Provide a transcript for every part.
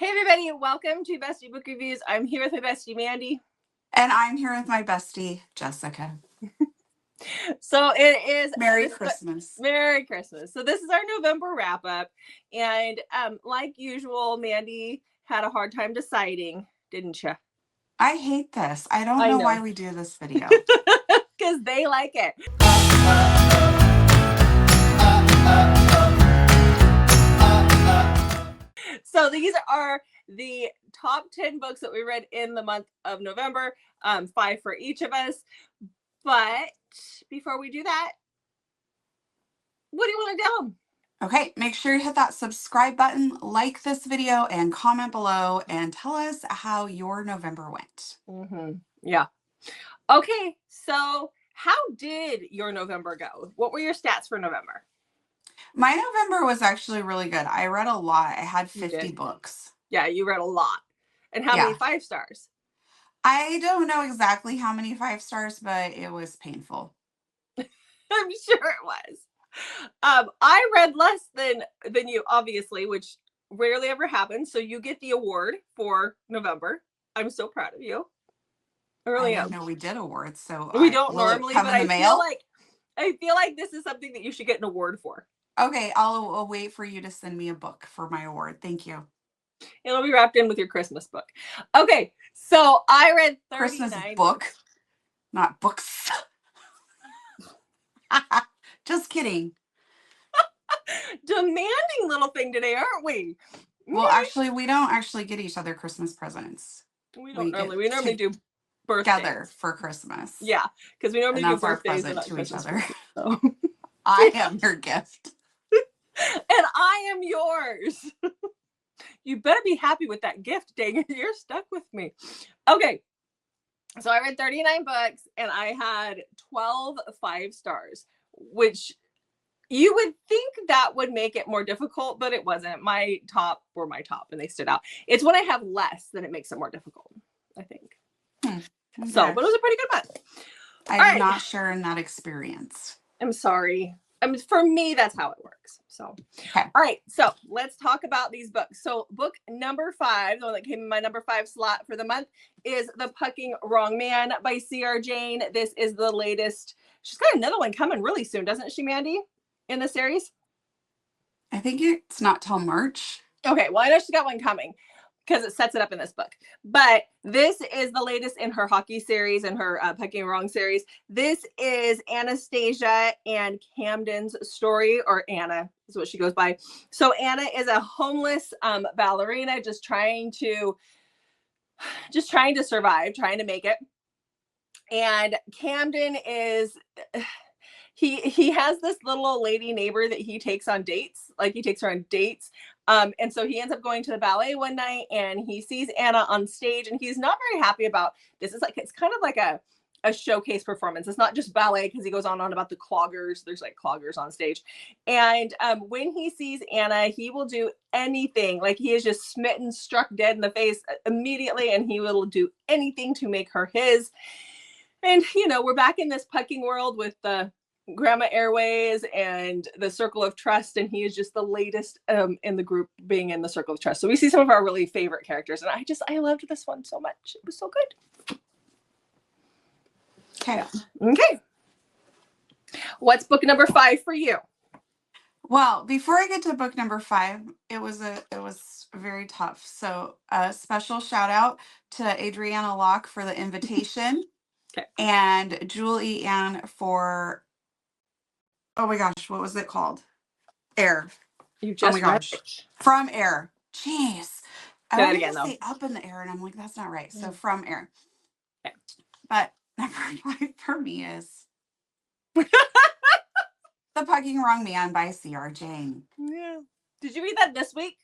Hey everybody, welcome to Bestie Book Reviews. I'm here with my bestie Mandy. And I'm here with my bestie, Jessica. So it is Merry Christmas. Merry Christmas. So this is our November wrap up. And like usual, Mandy had a hard time deciding, didn't you? I hate this. I don't know why we do this video. Because they like it. So these are the top 10 books that we read in the month of November, 5 for each of us. But before we do that, what do you want to tell them? Okay, make sure you hit that subscribe button, like this video, and comment below and tell us how your November went. Yeah. Okay, so how did your November go? What were your stats for November? My November was actually really good. I read a lot. I had 50 books. Yeah, you read a lot. And how many 5 stars? I don't know exactly how many 5 stars, but it was painful. I'm sure it was. I read less than you, obviously, which rarely ever happens. So you get the award for November. I'm so proud of you. I really am. No, we did awards, so we don't normally, but I feel like this is something that you should get an award for. Okay, I'll wait for you to send me a book for my award. Thank you. It'll be wrapped in with your Christmas book. Okay, so I read 39 Christmas book, not books. Just kidding. Demanding little thing today, aren't we? Well, actually, we don't actually get each other Christmas presents. We don't normally. We normally do birthdays together for Christmas. Yeah, because we normally do birthdays to each other. So. I am your gift. And I am yours. You better be happy with that gift, dang it. You're stuck with me. Okay. So I read 39 books and I had 12 5 stars, which you would think that would make it more difficult, but it wasn't. My top were my top and they stood out. It's when I have less that it makes it more difficult, I think. Okay. So, but it was a pretty good month. I'm not sure in that experience. I'm sorry. For me, that's how it works. So, okay. All right. So let's talk about these books. So book number 5, the one that came in my number 5 slot for the month, is The Fucking Wrong Man by C.R. Jane. This is the latest. She's got another one coming really soon, doesn't she, Mandy, in the series? I think it's not till March. Okay. Well, I know she's got one coming because it sets it up in this book. But this is the latest in her hockey series and her Fucking Wrong series. This is Anastasia and Camden's story, or Anna is what she goes by. So Anna is a homeless ballerina just trying to survive, trying to make it. And Camden is... He has this little old lady neighbor that he takes on dates. Like he takes her on dates. And so he ends up going to the ballet one night and he sees Anna on stage and he's not very happy about this. It's kind of like a showcase performance. It's not just ballet because he goes on about the cloggers. There's like cloggers on stage. And when he sees Anna, he will do anything. Like he is just smitten, struck dead in the face immediately. And he will do anything to make her his. And, we're back in this pucking world with the Grandma Airways and the Circle of Trust, and he is just the latest in the group being in the Circle of Trust. So we see some of our really favorite characters, and I loved this one so much. It was so good. Okay. What's book number 5 for you? Well, before I get to book number 5, it was very tough. So a special shout out to Adriana Locke for the invitation. Okay. And Julie Ann for, oh my gosh, what was it called? Air. You just From Air. Jeez. I wanted to say Up in the Air, and I'm like, that's not right. So From Air. Okay. But number 5 for me is The Fucking Wrong Man by C.R. Jane. Yeah. Did you read that this week?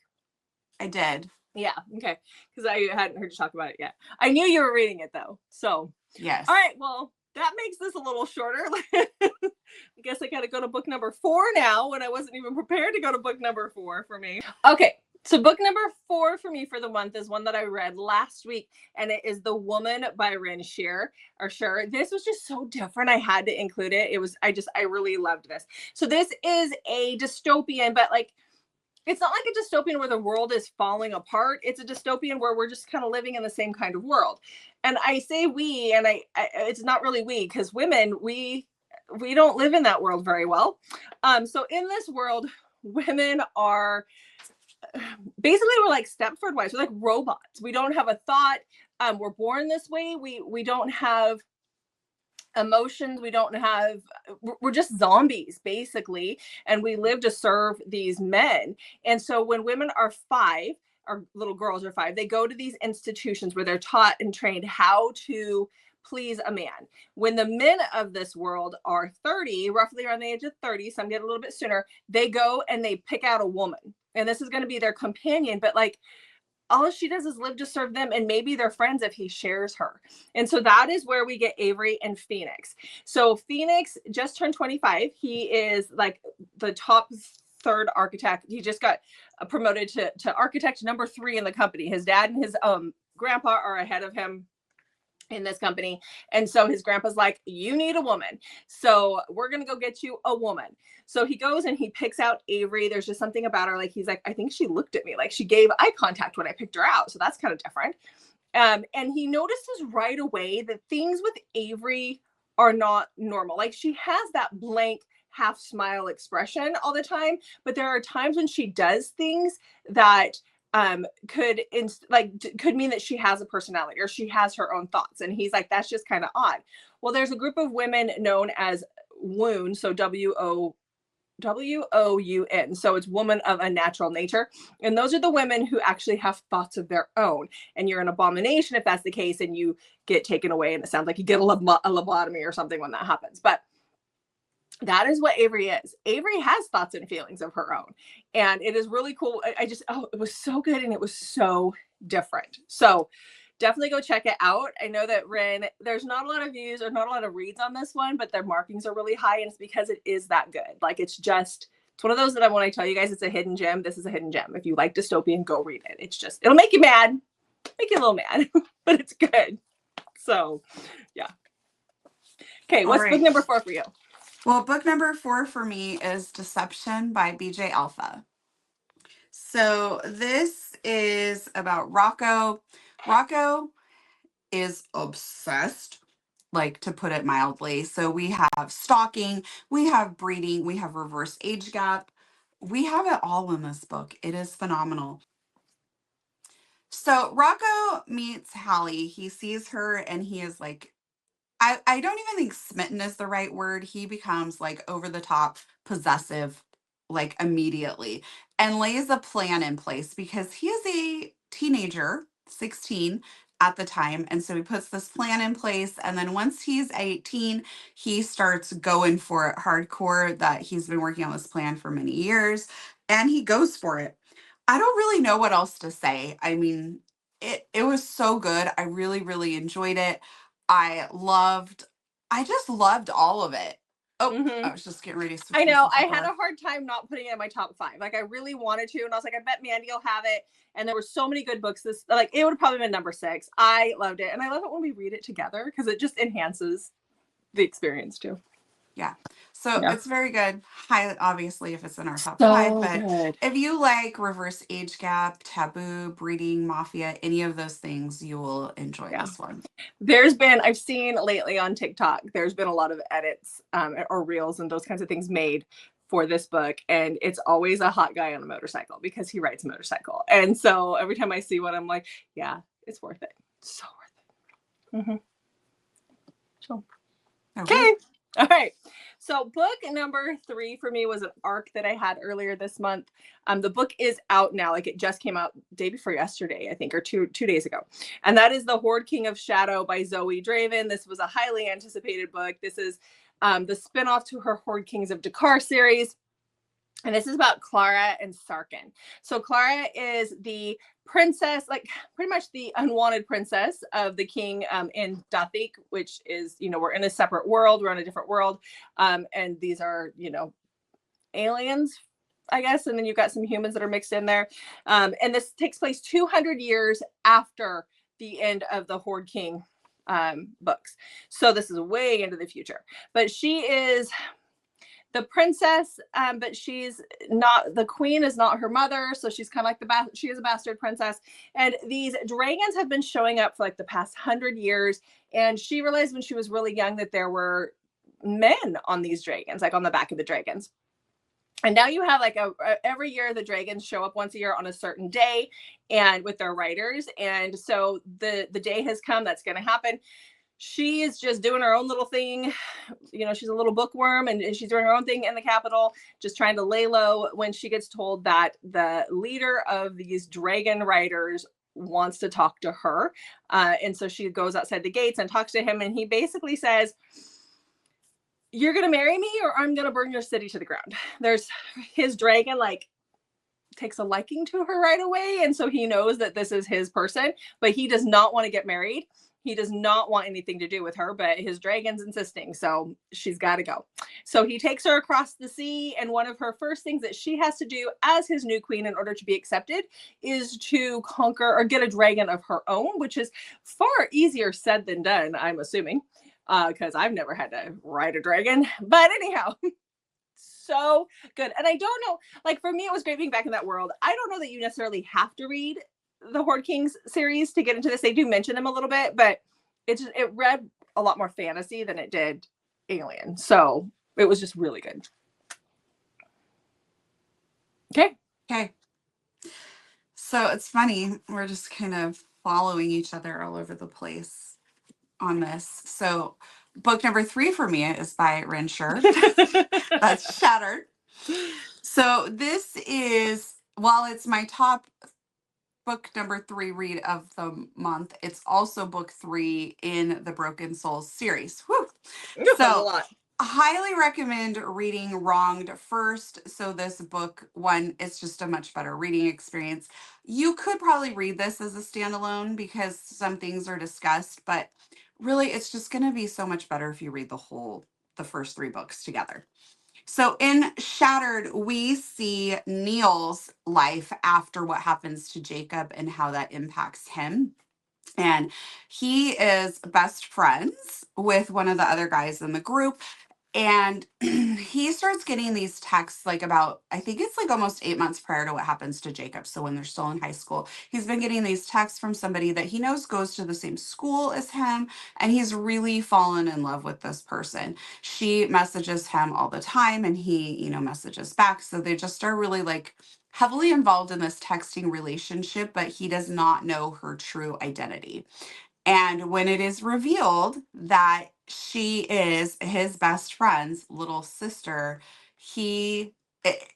I did. Yeah. Okay. Because I hadn't heard you talk about it yet. I knew you were reading it though. So. Yes. All right. Well, that makes this a little shorter. I guess I got to go to book number 4 now when I wasn't even prepared to go to book number 4 for me. Okay. So book number 4 for me for the month is one that I read last week, and it is The Woman by Ren Shear. This was just so different. I had to include it. I really loved this. So this is a dystopian, but like it's not like a dystopian where the world is falling apart. It's a dystopian where we're just kind of living in the same kind of world. And I say we, and it's not really we, because women, we don't live in that world very well. So in this world, women are basically, we're like Stepford wives. We're like robots. We don't have a thought. We're born this way. We don't have emotions. We're just zombies basically, and we live to serve these men. And so when women are 5, or little girls are 5, they go to these institutions where they're taught and trained how to please a man. When the men of this world are 30, roughly around the age of 30, some get a little bit sooner, they go and they pick out a woman, and this is going to be their companion, but like all she does is live to serve them, and maybe they're friends if he shares her. And so that is where we get Avery and Phoenix. So Phoenix just turned 25. He is like the top 3rd architect. He just got promoted to architect number 3 in the company. His dad and his grandpa are ahead of him in this company. And so his grandpa's like, you need a woman. So we're going to go get you a woman. So he goes and he picks out Avery. There's just something about her. Like, he's like, I think she looked at me. Like, she gave eye contact when I picked her out. So that's kind of different. And he notices right away that things with Avery are not normal. Like, she has that blank half smile expression all the time, but there are times when she does things that could mean that she has a personality or she has her own thoughts. And he's like, that's just kind of odd. Well, there's a group of women known as Woon, so WOUN. So it's woman of unnatural nature. And those are the women who actually have thoughts of their own. And you're an abomination if that's the case, and you get taken away. And it sounds like you get a lobotomy or something when that happens. But that is what Avery is. Avery has thoughts and feelings of her own. And it is really cool. It was so good. And it was so different. So definitely go check it out. I know that Ren, there's not a lot of views or not a lot of reads on this one, but their markings are really high. And it's because it is that good. Like, it's one of those that when I tell you guys it's a hidden gem, this is a hidden gem. If you like dystopian, go read it. It'll make you mad, make you a little mad, but it's good. So yeah. Okay. What's book number 4 for you? Well, book number 4 for me is Deception by BJ Alpha. So this is about Rocco. Rocco is obsessed, like, to put it mildly. So we have stalking, we have breeding, we have reverse age gap. We have it all in this book. It is phenomenal. So Rocco meets Hallie. He sees her and he is like, I don't even think smitten is the right word. He becomes like over the top possessive, like, immediately, and lays a plan in place because he is a teenager, 16 at the time. And so he puts this plan in place. And then once he's 18, he starts going for it hardcore, that he's been working on this plan for many years, and he goes for it. I don't really know what else to say. I mean, it was so good. I really, really enjoyed it. I just loved all of it. Oh, I was just getting ready to switch. I know. I had a hard time not putting it in my top 5. Like, I really wanted to, and I was like, I bet Mandy will have it. And there were so many good books. It would have probably been number 6. I loved it, and I love it when we read it together because it just enhances the experience too. Yeah. So it's very good. Highly, obviously, if it's in our top 5, but good. If you like reverse age gap, taboo, breeding, mafia, any of those things, you will enjoy this one. I've seen lately on TikTok, there's been a lot of edits or reels and those kinds of things made for this book. And it's always a hot guy on a motorcycle because he rides a motorcycle. And so every time I see one, I'm like, yeah, it's worth it. So worth it. Mm-hmm. So, okay. All right. So book number 3 for me was an arc that I had earlier this month. The book is out now. Like, it just came out day before yesterday, I think, or two days ago. And that is The Horde King of Shadow by Zoe Draven. This was a highly anticipated book. This is the spinoff to her Horde Kings of Dakar series. And this is about Clara and Sarkin. So Clara is the princess, like pretty much the unwanted princess of the king in Dathik, which is, we're in a separate world. We're in a different world. And these are, aliens, I guess. And then you've got some humans that are mixed in there. And this takes place 200 years after the end of the Horde King books. So this is way into the future. But she is the princess, but she's not, the queen is not her mother, so she's kind of like she is a bastard princess. And these dragons have been showing up for like the past 100 years, and she realized when she was really young that there were men on these dragons, like on the back of the dragons. And now you have like every year the dragons show up once a year on a certain day and with their riders. And so the day has come that's going to happen. She is just doing her own little thing. You know, she's a little bookworm, and she's doing her own thing in the Capitol, just trying to lay low, when she gets told that the leader of these dragon riders wants to talk to her. And so she goes outside the gates and talks to him. And he basically says, "You're going to marry me or I'm going to burn your city to the ground." His dragon like takes a liking to her right away. And so he knows that this is his person, but he does not want to get married. He does not want anything to do with her, but his dragon's insisting, so she's got to go. So he takes her across the sea, and one of her first things that she has to do as his new queen in order to be accepted is to conquer or get a dragon of her own, which is far easier said than done, I'm assuming, because I've never had to ride a dragon. But anyhow, so good. And I don't know, like for me, it was great being back in that world. I don't know that you necessarily have to read the Horde Kings series to get into this. They do mention them a little bit, but it read a lot more fantasy than it did Alien. So it was just really good. Okay. So it's funny. We're just kind of following each other all over the place on this. So book number 3 for me is by Rensher. That's Shattered. So this is, while it's my top book number 3 read of the month, it's also book 3 in the Broken Souls series. Whew. So a lot. highly recommend reading Wronged first. So this book, one, it's just a much better reading experience. You could probably read this as a standalone because some things are discussed, but really it's just going to be so much better if you read the first 3 books together. So in Shattered, we see Neil's life after what happens to Jacob and how that impacts him. And he is best friends with one of the other guys in the group. And he starts getting these texts like about, I think it's like almost 8 months prior to what happens to Jacob. So when they're still in high school, he's been getting these texts from somebody that he knows goes to the same school as him. And he's really fallen in love with this person. She messages him all the time and he, messages back. So they just are really like heavily involved in this texting relationship, but he does not know her true identity. And when it is revealed that she is his best friend's little sister,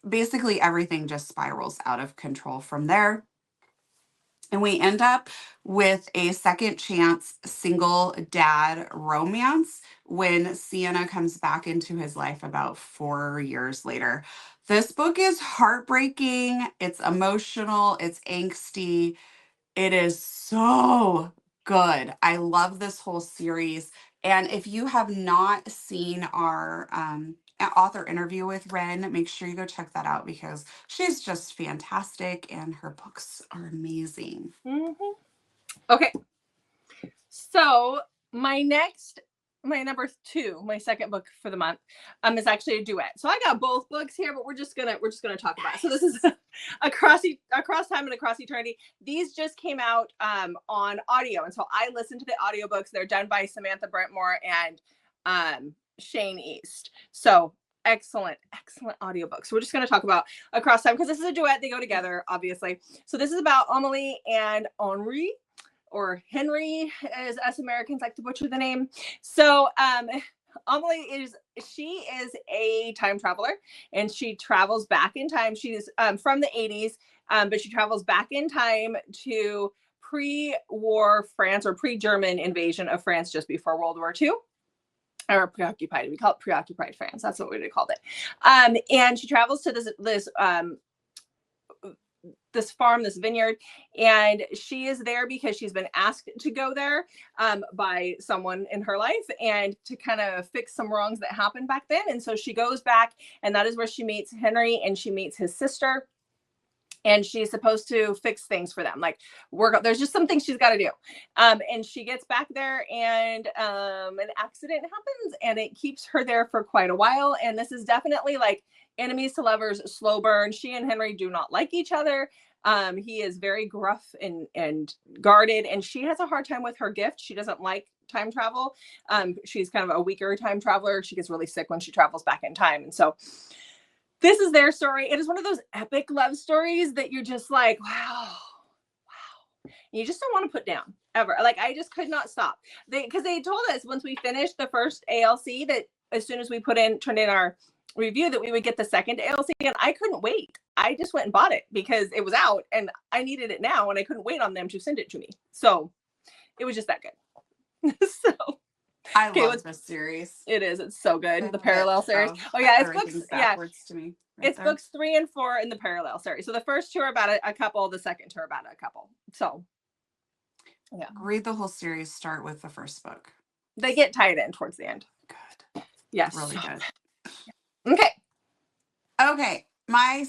basically everything just spirals out of control from there. And we end up with a second chance single dad romance when Sienna comes back into his life about 4 years later. This book is heartbreaking. It's emotional. It's angsty. It is so good. I love this whole series. And if you have not seen our author interview with Ren, make sure you go check that out because she's just fantastic and her books are amazing. Mm-hmm. Okay. So my number 2, my second book for the month, is actually a duet. So I got both books here, but we're just gonna talk about it. So this is Across Time and Across Eternity. These just came out on audio, and so I listened to the audiobooks. They're done by Samantha Brentmore and Shane East. So excellent audiobooks. So we're just going to talk about Across Time because this is a duet. They go together, obviously. So this is about Amelie and Henri, or Henry, as us Americans like to butcher the name. So Amelie is a time traveler, and she travels back in time. She is from the 80s, but she travels back in time to pre-war France, or pre-German invasion of France just before World War II. Or preoccupied. We call it preoccupied France. That's what we would have called it. And she travels to this farm, this vineyard, and she is there because she's been asked to go there by someone in her life and to kind of fix some wrongs that happened back then. And so she goes back, and that is where she meets Henry, and she meets his sister. and she's supposed to fix things for them. Like there's just some things she's got to do. And she gets back there, and an accident happens, and it keeps her there for quite a while. And this is definitely like enemies to lovers, slow burn. She and Henry do not like each other. He is very gruff and guarded, and she has a hard time with her gift. She doesn't like time travel. She's kind of a weaker time traveler. She gets really sick when she travels back in time. And so this is their story. It is one of those epic love stories that you're just like, wow. You just don't want to put down ever. Like, I just could not stop. Because they told us once we finished the first ALC that as soon as we turned in our review that we would get the second ALC, and I couldn't wait. I just went and bought it because it was out and I needed it now, and I couldn't wait on them to send it to me. So it was just that good. So I love this series. it is. It's so good. The parallel series. Oh yeah, it's books. Yeah, to me. It's books 3 and 4 in the parallel series. So the first 2 are about a couple. The second 2 are about a couple. So yeah, read the whole series. Start with the first book. They get tied in towards the end. Good. Yes. Really good. Okay. Okay. My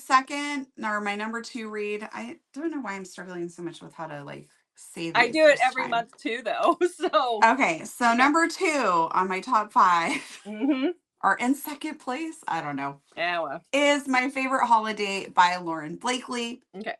number 2 read. I don't know why I'm struggling so much with how to like say these. I do it every month too, though. So okay. So number 2 on my top 5 mm-hmm. are in second place. I don't know. Yeah, well. Is My Favorite Holiday by Lauren Blakely. Okay.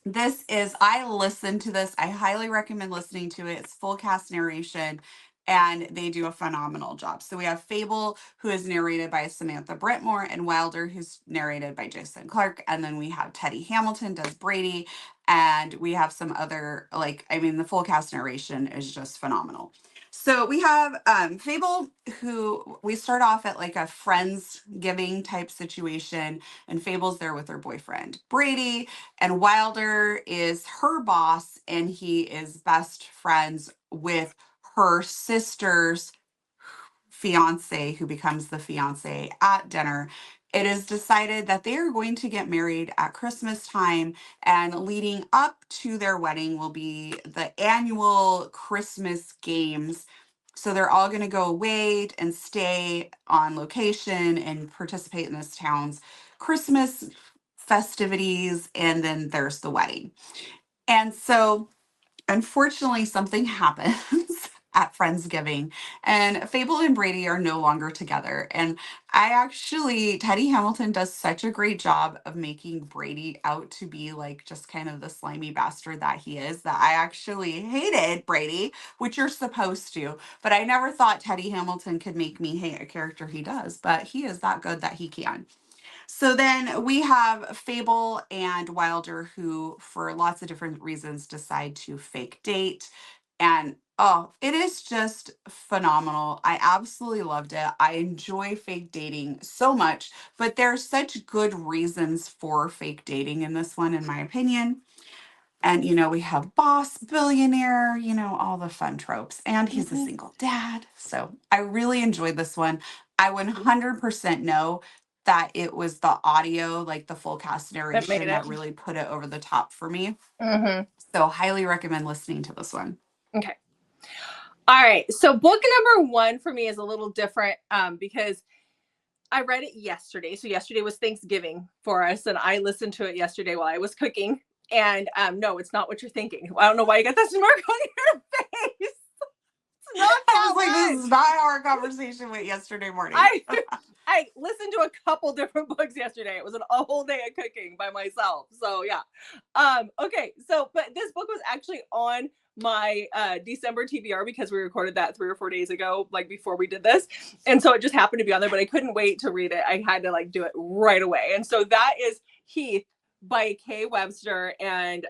I listened to this. I highly recommend listening to it. It's full cast narration, and they do a phenomenal job. So we have Fable, who is narrated by Samantha Brentmore, and Wilder, who's narrated by Jason Clark. And then we have Teddy Hamilton does Brady, and we have some other, the full cast narration is just phenomenal. So we have Fable, who we start off at like a Friendsgiving type situation, and Fable's there with her boyfriend, Brady, and Wilder is her boss, and he is best friends with her sister's fiance, who becomes the fiance at dinner. It is decided that they are going to get married at Christmas time, and leading up to their wedding will be the annual Christmas games. So they're all going to go away and stay on location and participate in this town's Christmas festivities, and then there's the wedding. And so unfortunately, something happens at Friendsgiving, and Fable and Brady are no longer together. And Teddy Hamilton does such a great job of making Brady out to be like just kind of the slimy bastard that he is, that I actually hated Brady, which you're supposed to. But I never thought Teddy Hamilton could make me hate a character he does, but he is that good that he can. So then we have Fable and Wilder, who, for lots of different reasons, decide to fake date. And it is just phenomenal. I absolutely loved it. I enjoy fake dating so much, but there are such good reasons for fake dating in this one, in my opinion. And, we have boss, billionaire, all the fun tropes. And he's a single dad. So I really enjoyed this one. I 100% know that it was the audio, like the full cast narration, that really put it over the top for me. Mm-hmm. So highly recommend listening to this one. Okay. All right. So book number 1 for me is a little different because I read it yesterday. So yesterday was Thanksgiving for us, and I listened to it yesterday while I was cooking. And no, it's not what you're thinking. I don't know why you got that smirk on your face. I was like, this is not how our conversation went yesterday morning. I listened to a couple different books yesterday. It was a whole day of cooking by myself. So yeah. Okay. So, but this book was actually on my December TBR because we recorded that 3 or 4 days ago, like before we did this. And so it just happened to be on there, but I couldn't wait to read it. I had to do it right away. And so that is Heath by Kay Webster and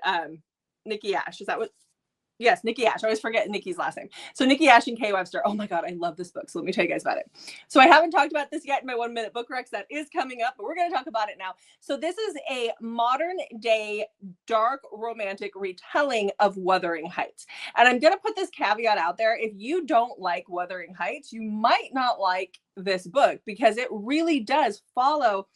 Nikki Ash. Is that what? Yes, Nikki Ash. I always forget Nikki's last name. So Nikki Ash and Kay Webster. Oh my God, I love this book. So let me tell you guys about it. So I haven't talked about this yet in my 1 minute book recs. That is coming up, but we're going to talk about it now. So this is a modern day dark romantic retelling of Wuthering Heights. And I'm going to put this caveat out there. If you don't like Wuthering Heights, you might not like this book because it really does follow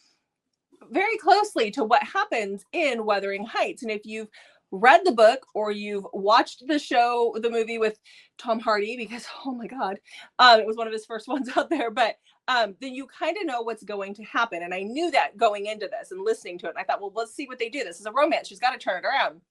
very closely to what happens in Wuthering Heights. And if you've read the book or you've watched the movie with Tom Hardy, because oh my God, it was one of his first ones out there, but then you kind of know what's going to happen. And I knew that going into this and listening to it. And I thought, well, let's see what they do. This is a romance. She's got to turn it around.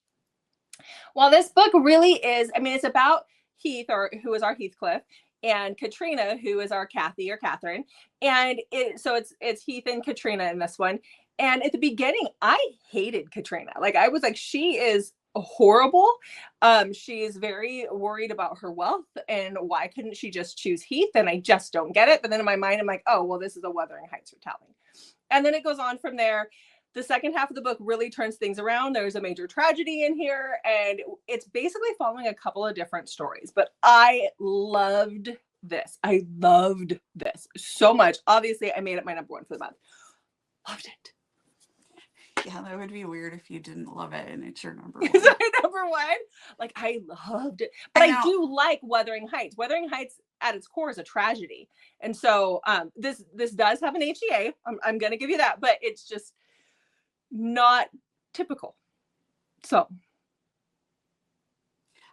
Well, this book really is, I mean, it's about Heath, or who is our Heathcliff, and Katrina, who is our Kathy or Catherine. And it's Heath and Katrina in this one. And at the beginning, I hated Katrina. Like, I was like, she is horrible. She's very worried about her wealth, and why couldn't she just choose Heath? And I just don't get it. But then in my mind, I'm like, oh, well, this is a Wuthering Heights retelling. And then it goes on from there. The second half of the book really turns things around. There's a major tragedy in here, and it's basically following a couple of different stories. But I loved this. I loved this so much. Obviously, I made it my number one for the month. Loved it. Yeah, that would be weird if you didn't love it and it's your number one. Is that number one? Like, I loved it. But I do like Wuthering Heights. Wuthering Heights at its core is a tragedy. And so this does have an HEA. I'm going to give you that. But it's just not typical. So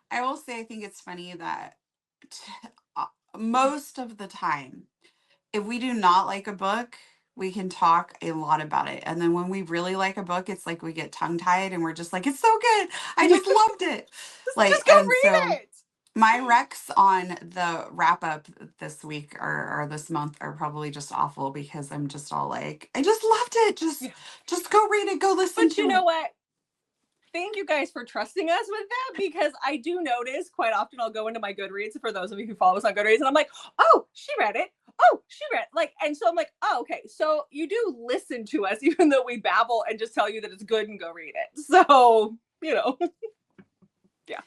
I will say, I think it's funny that most of the time, if we do not like a book, we can talk a lot about it. And then when we really like a book, it's like we get tongue tied and we're just like, it's so good. I just loved it. Just go read it. My recs on the wrap up this week or this month are probably just awful, because I'm just all like, I just loved it. Just go read it. Go listen to it. But you know what? Thank you guys for trusting us with that, because I do notice quite often I'll go into my Goodreads, for those of you who follow us on Goodreads, and I'm like, oh, she read it. Oh, she read it. Like, and so I'm like, oh, okay. So you do listen to us, even though we babble and just tell you that it's good and go read it. So, you know. Yeah.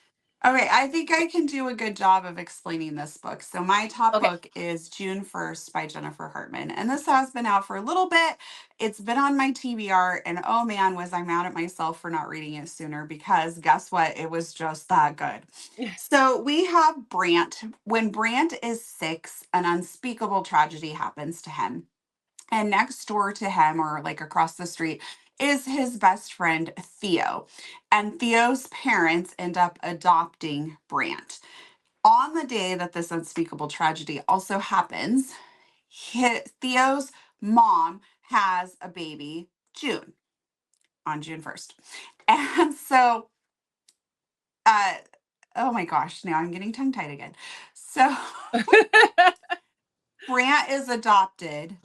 Okay, I think I can do a good job of explaining this book. So my top book is June 1st by Jennifer Hartman. And this has been out for a little bit. It's been on my TBR. And oh man, was I mad at myself for not reading it sooner, because guess what? It was just that good. So we have Brant. When Brant is 6, an unspeakable tragedy happens to him. And next door to him, or like across the street, is his best friend, Theo. And Theo's parents end up adopting Brant. On the day that this unspeakable tragedy also happens, Theo's mom has a baby, June, on June 1st. And so, oh my gosh, now I'm getting tongue-tied again. So, Brant is adopted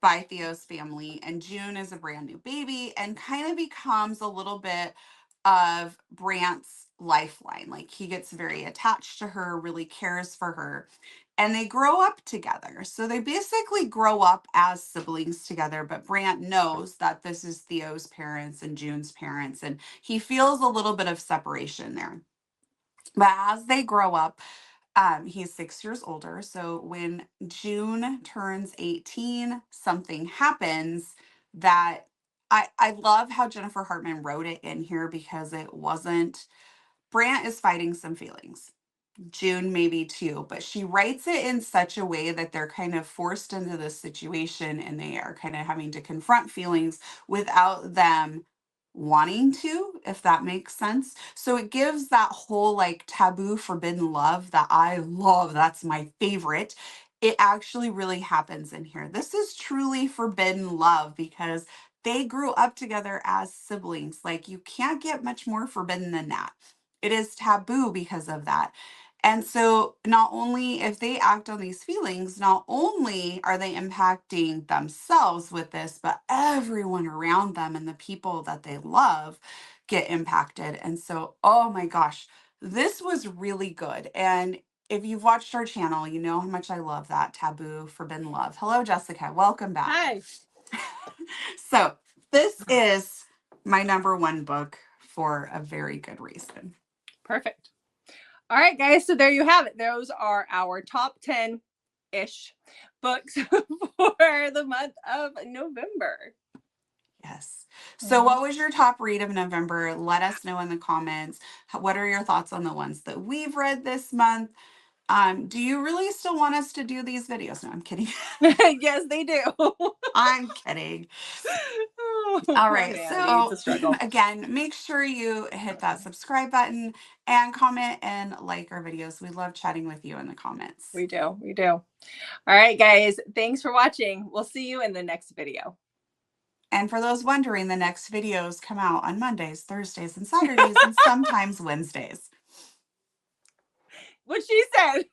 by Theo's family, and June is a brand new baby and kind of becomes a little bit of Brant's lifeline. Like, he gets very attached to her, really cares for her, and they grow up together. So they basically grow up as siblings together, but Brant knows that this is Theo's parents and June's parents, and he feels a little bit of separation there. But as they grow up, he's 6 years older. So when June turns 18, something happens that I love how Jennifer Hartman wrote it in here, because it wasn't, Brant is fighting some feelings. June maybe too, but she writes it in such a way that they're kind of forced into this situation, and they are kind of having to confront feelings without them wanting to, if that makes sense. So it gives that whole like taboo forbidden love that I love. That's my favorite. It actually really happens in here. This is truly forbidden love, because they grew up together as siblings. Like, you can't get much more forbidden than that. It is taboo because of that. And so not only, if they act on these feelings, not only are they impacting themselves with this, but everyone around them and the people that they love get impacted. And so, oh my gosh, this was really good. And if you've watched our channel, you know how much I love that taboo, forbidden love. Hello, Jessica. Welcome back. Hi. So this is my number one book for a very good reason. Perfect. All right, guys. So there you have it. Those are our top 10-ish books for the month of November. Yes. So what was your top read of November? Let us know in the comments. What are your thoughts on the ones that we've read this month? Do you really still want us to do these videos? No, I'm kidding. Yes, they do. I'm kidding. Oh, All poor right. Mandy. It's So a struggle. again, make sure you hit that subscribe button and comment and like our videos. We love chatting with you in the comments. We do. We do. All right, guys. Thanks for watching. We'll see you in the next video. And for those wondering, the next videos come out on Mondays, Thursdays, and Saturdays, and sometimes Wednesdays. What she said.